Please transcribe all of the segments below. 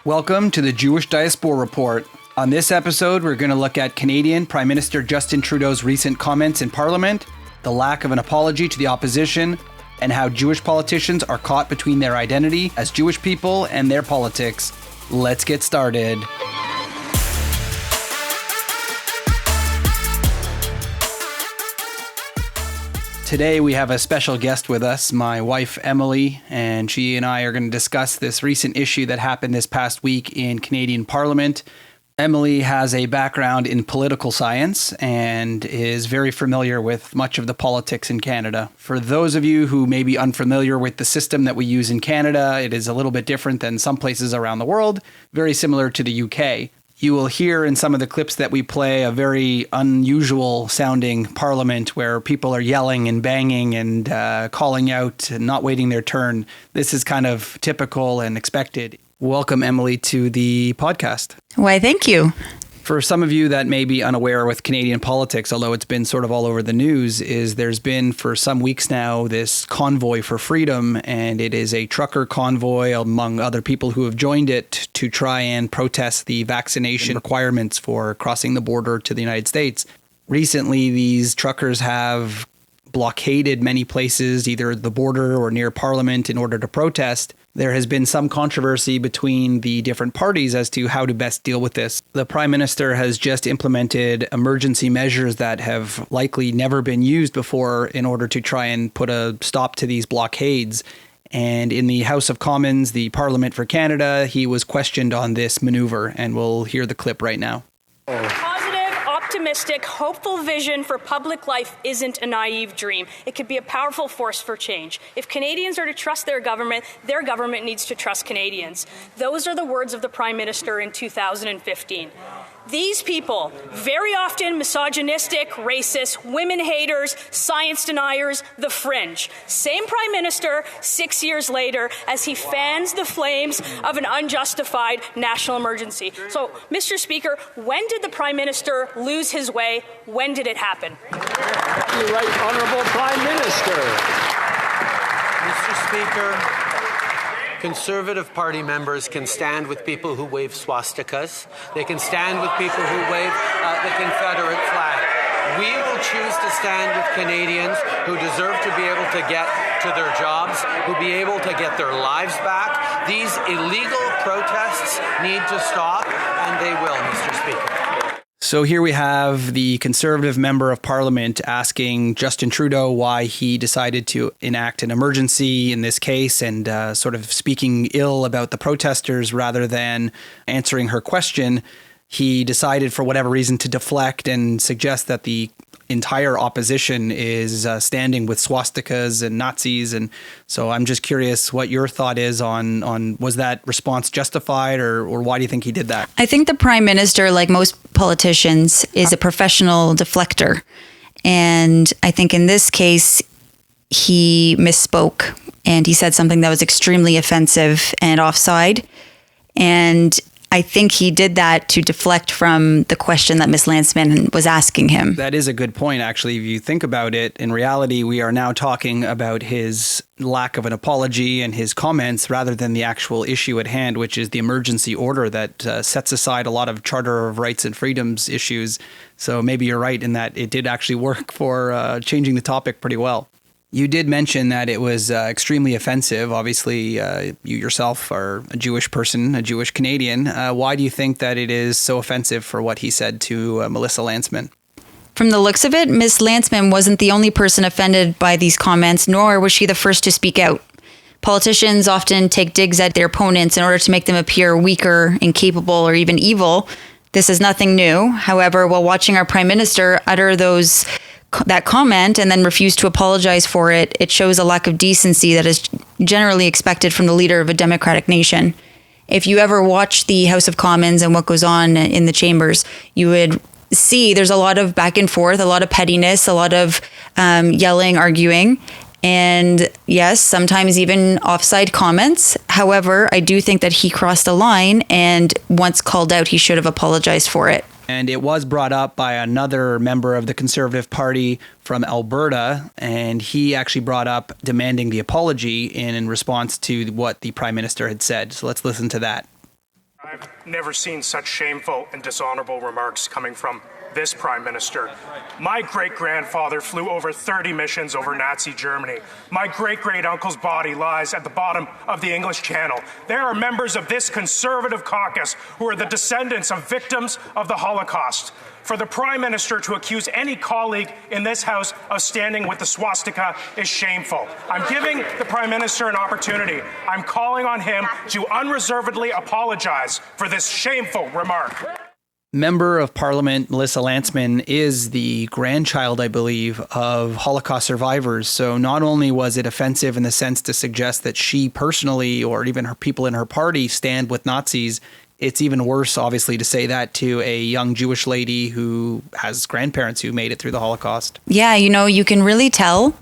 Welcome to the Jewish Diaspora Report. On this episode, we're going to look at Canadian Prime Minister Justin Trudeau's recent comments in Parliament, the lack of an apology to the opposition, and how Jewish politicians are caught between their identity as Jewish people and their politics. Let's get started. Today we have a special guest with us, my wife Emily, and she and I are going to discuss this recent issue that happened this past week in Canadian Parliament. Emily has a background in political science and is very familiar with much of the politics in Canada. For those of you who may be unfamiliar with the system that we use in Canada, it is a little bit different than some places around the world, very similar to the UK. You will hear in some of the clips that we play a very unusual sounding parliament where people are yelling and banging and calling out and not waiting their turn. This is kind of typical and expected. Welcome, Emily, to the podcast. Why, thank you. For some of you that may be unaware with Canadian politics, although it's been sort of all over the news, is there's been for some weeks now this convoy for freedom, and it is a trucker convoy among other people who have joined it to try and protest the vaccination requirements for crossing the border to the United States. Recently, these truckers have blockaded many places, either the border or near Parliament, in order to protest. There has been some controversy between the different parties as to how to best deal with this. The Prime Minister has just implemented emergency measures that have likely never been used before in order to try and put a stop to these blockades. And in the House of Commons, the Parliament for Canada, he was questioned on this maneuver, and we'll hear the clip right now. Optimistic, hopeful vision for public life isn't a naive dream. It could be a powerful force for change. If Canadians are to trust their government needs to trust Canadians. Those are the words of the Prime Minister in 2015. These people, very often misogynistic, racist, women haters, science deniers, the fringe. Same Prime Minister 6 years later as he fans the flames of an unjustified national emergency. So, Mr. Speaker, when did the Prime Minister lose his way? When did it happen? You're right, Honourable Prime Minister. Mr. Speaker, Conservative Party members can stand with people who wave swastikas. They can stand with people who wave the Confederate flag. We will choose to stand with Canadians who deserve to be able to get to their jobs, who be able to get their lives back. These illegal protests need to stop, and they will, Mr. Speaker. So here we have the Conservative member of Parliament asking Justin Trudeau why he decided to enact an emergency in this case and sort of speaking ill about the protesters rather than answering her question. He decided for whatever reason to deflect and suggest that the entire opposition is standing with swastikas and Nazis. And so I'm just curious what your thought is on was that response justified or why do you think he did that? I think the Prime Minister, like most politicians, is a professional deflector. And I think in this case, he misspoke and he said something that was extremely offensive and offside. And I think he did that to deflect from the question that Ms. Lantsman was asking him. That is a good point, actually. If you think about it, in reality, we are now talking about his lack of an apology and his comments rather than the actual issue at hand, which is the emergency order that sets aside a lot of Charter of Rights and Freedoms issues. So maybe you're right in that it did actually work for changing the topic pretty well. You did mention that it was extremely offensive. Obviously, you yourself are a Jewish person, a Jewish Canadian. Why do you think that it is so offensive for what he said to Melissa Lantsman? From the looks of it, Ms. Lantsman wasn't the only person offended by these comments, nor was she the first to speak out. Politicians often take digs at their opponents in order to make them appear weaker, incapable, or even evil. This is nothing new. However, while watching our Prime Minister utter that comment and then refuse to apologize for it, it shows a lack of decency that is generally expected from the leader of a democratic nation. If you ever watch the House of Commons and what goes on in the chambers, you would see there's a lot of back and forth, a lot of pettiness, a lot of yelling, arguing, and yes, sometimes even offside comments. However, I do think that he crossed a line, and once called out, he should have apologized for it. And it was brought up by another member of the Conservative Party from Alberta, and he actually brought up demanding the apology in response to what the Prime Minister had said. So let's listen to that. I've never seen such shameful and dishonorable remarks coming from this Prime Minister. My great-grandfather flew over 30 missions over Nazi Germany. My great-great-uncle's body lies at the bottom of the English Channel. There are members of this Conservative caucus who are the descendants of victims of the Holocaust. For the Prime Minister to accuse any colleague in this House of standing with the swastika is shameful. I'm giving the Prime Minister an opportunity. I'm calling on him to unreservedly apologize for this shameful remark. Member of Parliament Melissa Lantsman is the grandchild, I believe, of Holocaust survivors. So not only was it offensive in the sense to suggest that she personally or even her people in her party stand with Nazis, it's even worse, obviously, to say that to a young Jewish lady who has grandparents who made it through the Holocaust. Yeah, you can really tell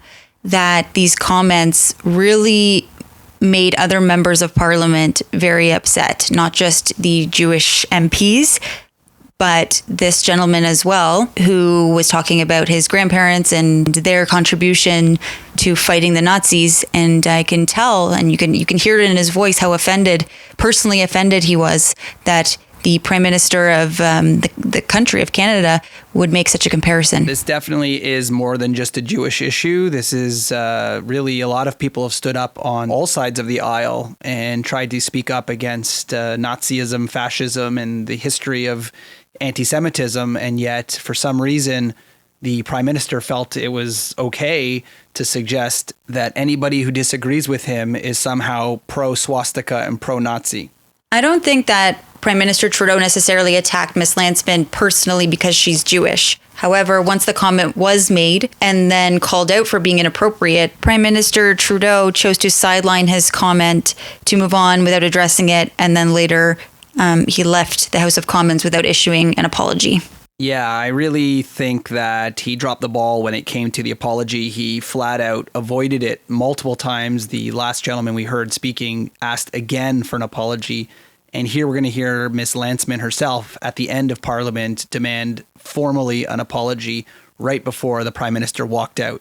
that these comments really made other members of Parliament very upset, not just the Jewish MPs, but this gentleman as well, who was talking about his grandparents and their contribution to fighting the Nazis. And I can tell, and you can hear it in his voice, how personally offended he was that the Prime Minister of the country of Canada would make such a comparison. This definitely is more than just a Jewish issue. This is really a lot of people have stood up on all sides of the aisle and tried to speak up against Nazism, fascism, and the history of anti-Semitism, and yet for some reason the Prime Minister felt it was okay to suggest that anybody who disagrees with him is somehow pro-swastika and pro-Nazi. I don't think that Prime Minister Trudeau necessarily attacked Ms. Lantsman personally because she's Jewish. However, once the comment was made and then called out for being inappropriate, Prime Minister Trudeau chose to sideline his comment to move on without addressing it, and then later he left the House of Commons without issuing an apology. Yeah, I really think that he dropped the ball when it came to the apology. He flat out avoided it multiple times. The last gentleman we heard speaking asked again for an apology. And here we're going to hear Ms. Lantsman herself at the end of Parliament demand formally an apology right before the Prime Minister walked out.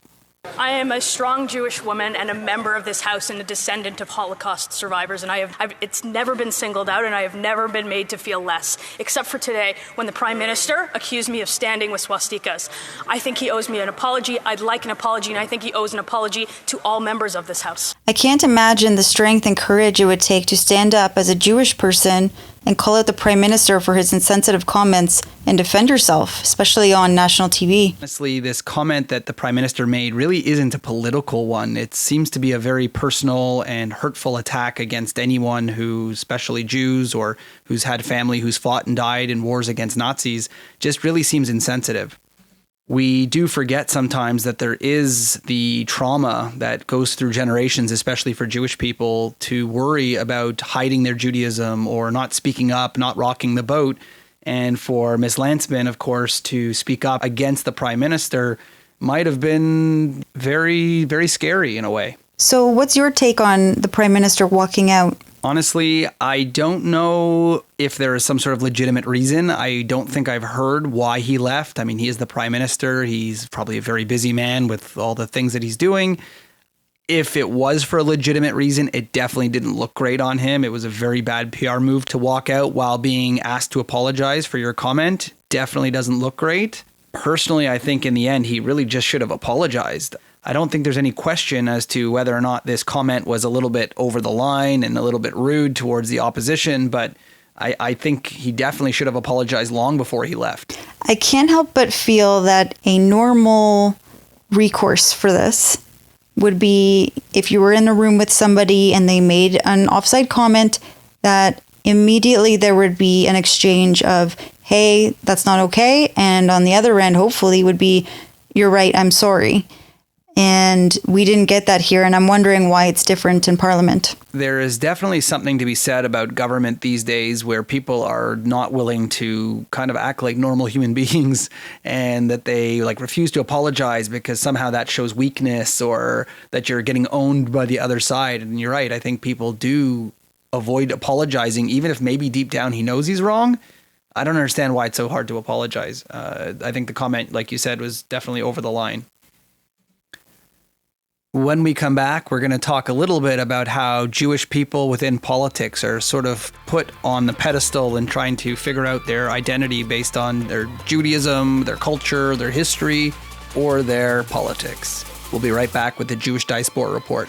I am a strong Jewish woman and a member of this House and a descendant of Holocaust survivors, and it's never been singled out, and I have never been made to feel less, except for today when the Prime Minister accused me of standing with swastikas. I think he owes me an apology. I'd like an apology, and I think he owes an apology to all members of this House. I can't imagine the strength and courage it would take to stand up as a Jewish person and call out the Prime Minister for his insensitive comments and defend herself, especially on national TV. Honestly, this comment that the Prime Minister made really isn't a political one. It seems to be a very personal and hurtful attack against anyone who, especially Jews or who's had family who's fought and died in wars against Nazis, just really seems insensitive. We do forget sometimes that there is the trauma that goes through generations, especially for Jewish people, to worry about hiding their Judaism or not speaking up, not rocking the boat. And for Ms. Lantsman, of course, to speak up against the Prime Minister might have been very, very scary in a way. So what's your take on the Prime Minister walking out? Honestly, I don't know if there is some sort of legitimate reason. I don't think I've heard why he left. I mean, he is the Prime Minister. He's probably a very busy man with all the things that he's doing. If it was for a legitimate reason, it definitely didn't look great on him. It was a very bad PR move to walk out while being asked to apologize for your comment. Definitely doesn't look great. Personally, I think in the end, he really just should have apologized. I don't think there's any question as to whether or not this comment was a little bit over the line and a little bit rude towards the opposition, but I think he definitely should have apologized long before he left. I can't help but feel that a normal recourse for this would be if you were in a room with somebody and they made an offside comment, that immediately there would be an exchange of, hey, that's not okay. And on the other end, hopefully would be, you're right, I'm sorry. And we didn't get that here, and I'm wondering why it's different in Parliament. There is definitely something to be said about government these days where people are not willing to kind of act like normal human beings, and that they refuse to apologize because somehow that shows weakness or that you're getting owned by the other side. And you're right, I think people do avoid apologizing, even if maybe deep down he knows he's wrong. I don't understand why it's so hard to apologize. I think the comment, like you said, was definitely over the line. When we come back, we're going to talk a little bit about how Jewish people within politics are sort of put on the pedestal and trying to figure out their identity based on their Judaism, their culture, their history, or their politics. We'll be right back with the Jewish Diaspora Report.